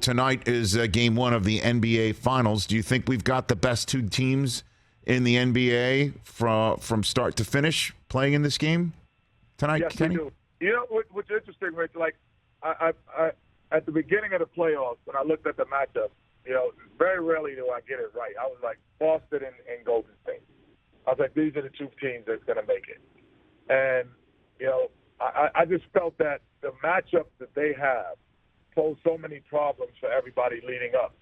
Tonight is game one of the NBA Finals. Do you think we've got the best two teams in the NBA from start to finish playing in this game tonight, yes, Kenny? We do. You know what's interesting, Rich? Like, I at the beginning of the playoffs, when I looked at the matchup, very rarely do I get it right. I was like Boston and Golden State. I was like, these are the two teams that's going to make it. And, I just felt that the matchup that they have posed so many problems for everybody leading up,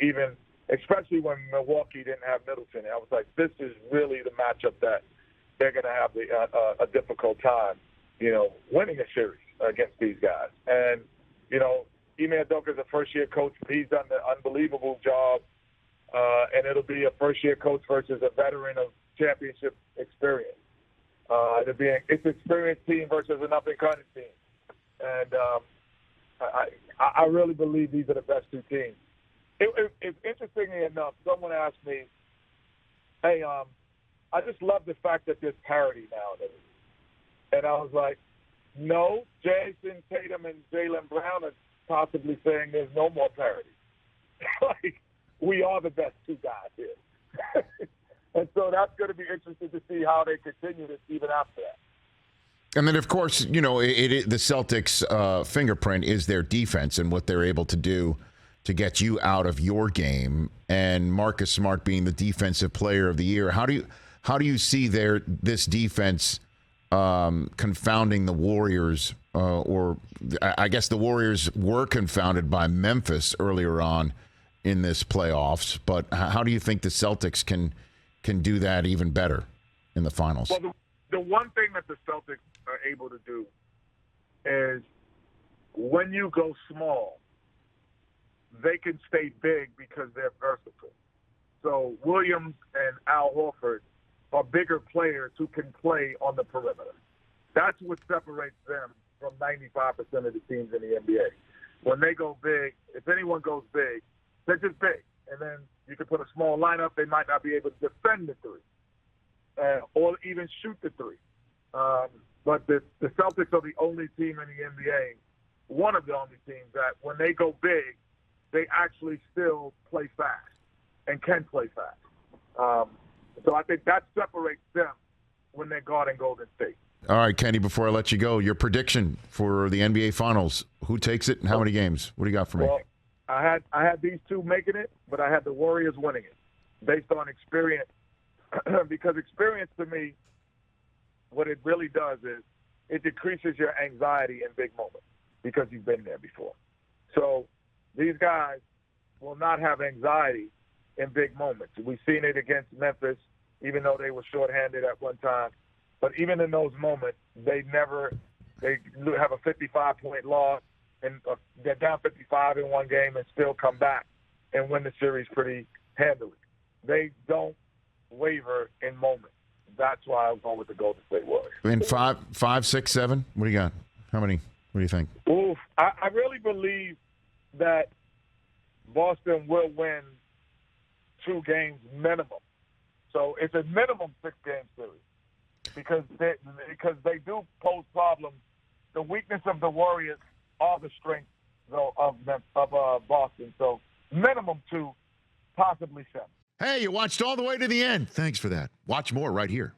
especially when Milwaukee didn't have Middleton. I was like, this is really the matchup that they're going to have a difficult time, winning a series against these guys. And, Ime Udoka's a first-year coach. He's done an unbelievable job, and it'll be a first-year coach versus a veteran of championship experience. It's an experienced team versus an up-and-coming team. And I really believe these are the best two teams. It's interestingly enough, someone asked me, hey, I just love the fact that there's parity nowadays. And I was like, no, Jason Tatum and Jaylen Brown are possibly saying there's no more parity. Like, we are the best two guys here. And so that's going to be interesting to see how they continue this even after that. And then, of course, the Celtics' fingerprint is their defense and what they're able to do to get you out of your game. And Marcus Smart being the defensive player of the year, how do you see this defense confounding the Warriors? Or I guess the Warriors were confounded by Memphis earlier on in this playoffs. But how do you think the Celtics can do that even better in the finals? Well, the one thing that the Celtics are able to do is when you go small, they can stay big because they're versatile. So Williams and Al Horford are bigger players who can play on the perimeter. That's what separates them from 95% of the teams in the NBA. When they go big, if anyone goes big, they're just big. And then you can put a small lineup, they might not be able to defend the three or even shoot the three. But the Celtics are the only team in the NBA, one of the only teams that when they go big, they actually still play fast and can play fast. So I think that separates them when they're guarding Golden State. All right, Kenny, before I let you go, your prediction for the NBA Finals. Who takes it and how many games? What do you got for me? Well, I had these two making it, but I had the Warriors winning it based on experience. Because experience to me, what it really does is it decreases your anxiety in big moments because you've been there before. So these guys will not have anxiety in big moments. We've seen it against Memphis, even though they were shorthanded at one time. But even in those moments, they have a 55-point loss and they're down 55 in one game and still come back and win the series pretty handily. They don't waver in moments. That's why I was going with the Golden State Warriors. In five, 6, 7? What do you got? How many? What do you think? Oof. I really believe that Boston will win 2 games minimum. So it's a minimum 6-game series because they do pose problems. The weakness of the Warriors are the strength though of Boston. So minimum 2, possibly 7. Hey, you watched all the way to the end. Thanks for that. Watch more right here.